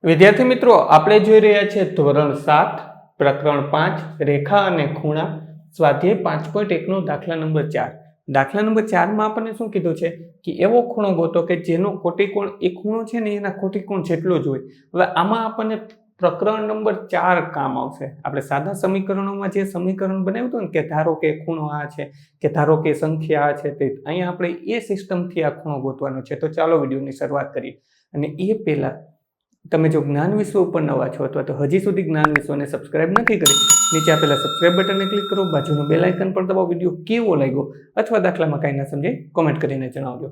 વિદ્યાર્થી મિત્રો, આપણે જોઈ રહ્યા છીએ ધોરણ 7 પ્રકરણ 5 રેખા અને ખૂણા સ્વાધ્યાય 5.1 નો દાખલા નંબર 4. દાખલા નંબર 4 માં આપણને શું કીધું છે કે એવો ખૂણો ગોતો કે જેનો કોટિકોણ એ ખૂણો છે ને એના કોટિકોણ જેટલો જ હોય. હવે આમાં આપણને પ્રકરણ નંબર 4 કામ આવશે. આપણે સાદા સમીકરણોમાં જે સમીકરણ બનાવ્યું હતું ને કે ધારો કે ખૂણો આ છે કે ધારો કે સંખ્યા આ છે, તે અહીંયા આપણે એ સિસ્ટમથી આ ખૂણો ગોતવાનો છે. તો ચાલો વિડીયોની શરૂઆત કરીએ. અને એ પહેલા તમે જો જ્ઞાન વિશ્વ ઉપર નવા છો અથવા તો હજી સુધી જ્ઞાન વિશ્વને સબસ્ક્રાઇબ નથી કરી, નીચે આપેલા સબસ્ક્રાઇબ બટનને ક્લિક કરો, બાજુનું બેલ આઇકન પર દબાવો. વિડીયો કેવો લાગ્યો અથવા દાખલામાં કાંઈ ના સમજાય કોમેન્ટ કરીને જણાવજો.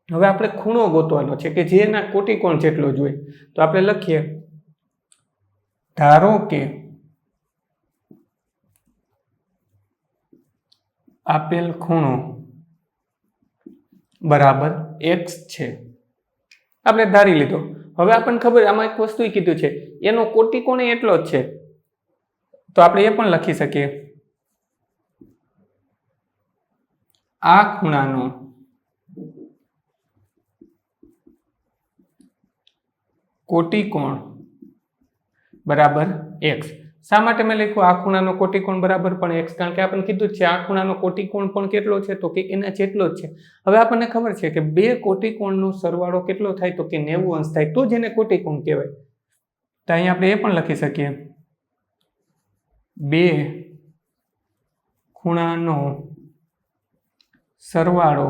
હવે આપણે ખૂણો ગોતવાનો છે કે જેના કોટિકોણ જેટલો જ હોય. તો આપણે લખીએ, ધારો કે આપેલ ખૂણો બરાબર x છે. આપણે ધારી લીધો. હવે આપણને ખબર, આમાં એક વસ્તુ કીધું છે એનો કોટિકોણ એટલો જ છે. તો આપણે એ પણ લખી શકીએ, આ ખૂણાનો કોટિકોણ બરાબર x. શા માટે મેં લખ્યું આ ખૂણાનો કોટિકોણ બરાબર પણ x? કારણ કે આપણને કીધું છે આ ખૂણાનો કોટિકોણ પણ કેટલો છે, તો કે એના જેટલો જ છે. હવે આપણને ખબર છે કે બે કોટિકોણનો સરવાળો કેટલો થાય, તો કે 90 અંશ થાય, તો જેને કોટિકોણ કહેવાય. તો અહીંયા આપણે એ પણ લખી શકીએ, બે ખૂણાનો સરવાળો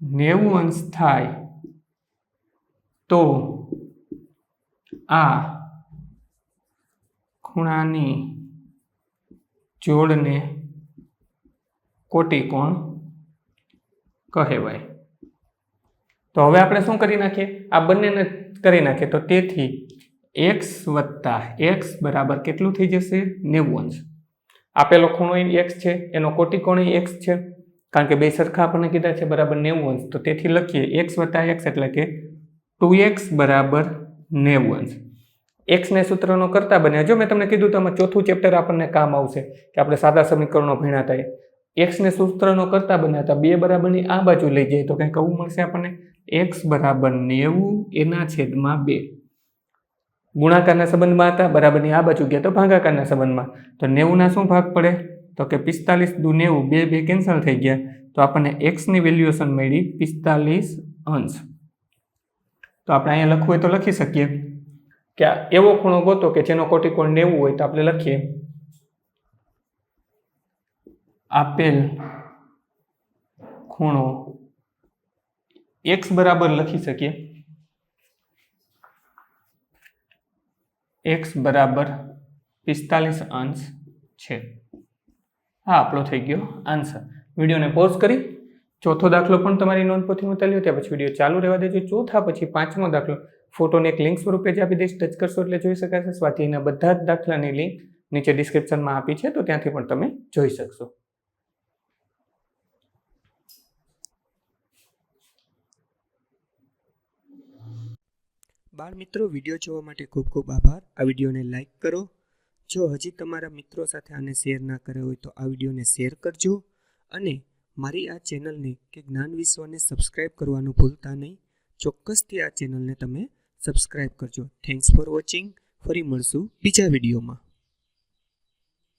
90 અંશ થાય તો આ ખૂણાની જોડને કોટિકોણ કહેવાય. તો હવે આપણે શું કરી નાખીએ, આ બંનેને કરી નાખીએ. તો તેથી x વત્તા x બરાબર કેટલું થઈ જશે? 90 અંશ. આપેલો ખૂણો x છે, એનો કોટિકોણ x છે, કારણ કે બે સરખા આપણને કીધા છે બરાબર 90 અંશ. તો તેથી લખીએ x વત્તા x એટલે કે 2x બરાબર 90 અંશ. x ને સૂત્રનો કરતા બને. જો મેં તમને કીધું તો આમાં ચોથું ચેપ્ટર આપણને કામ આવશે કે આપણે સાદા સમીકરણો ભણ્યા હતા. x ને સૂત્રનો કરતા બન્યા હતા, બે બરાબરની આ બાજુ લઈ જાય તો કંઈક આવું મળશે આપણને, x બરાબર 90 એના છેદમાં 2. ગુણાકારના સંબંધમાં હતા, બરાબરની આ બાજુ ગયા તો ભાગાકારના સંબંધમાં. તો 90 ના શું ભાગ પડે, તો કે 45 દુ 90, બે કેન્સલ થઈ ગયા. તો આપણને x ની વેલ્યુએશન મળી 45 અંશ. તો આપણે અહીંયા લખવું હોય તો લખી શકીએ કે એવો ખૂણો ગોતો કે જેનો કોટિકોણ 90 હોય. તો આપણે લખીએ, આપેલ ખૂણો x બરાબર લખી શકીએ, x બરાબર 45 અંશ છે. હા, આપણો થઈ ગયો આન્સર. વિડીયોને પોઝ કરી ચોથો દાખલો પણ તમારી નોંધપોથીમાં ઉતાર્યો, ત્યાં પછી વિડીયો ચાલુ રહેવા દેજો. ચોથા પછી પાંચમો દાખલો ફોટોને એક લિંક સ્વરૂપે જ આપી દઈશ, ટચ કરશો એટલે જોઈ શકાશે. સ્વાધ્યાયના બધા જ દાખલાની લિંક નીચે ડિસ્ક્રિપ્શનમાં આપી છે, તો ત્યાંથી પણ તમે જોઈ શકશો. બાળ મિત્રો, વિડીયો જોવા માટે ખૂબ ખૂબ આભાર. આ વિડીયોને લાઈક કરો. જો હજી તમારા મિત્રો સાથે આને શેર ના કર્યો હોય તો આ વિડીયોને શેર કરજો. અને મારી આ ચેનલને કે જ્ઞાન વિશ્વને સબસ્ક્રાઈબ કરવાનું ભૂલતા નહીં. ચોક્કસથી આ ચેનલને તમે સબસ્ક્રાઈબ કરજો. Thanks for watching. ફરી મળશું બીજા વિડીયોમાં.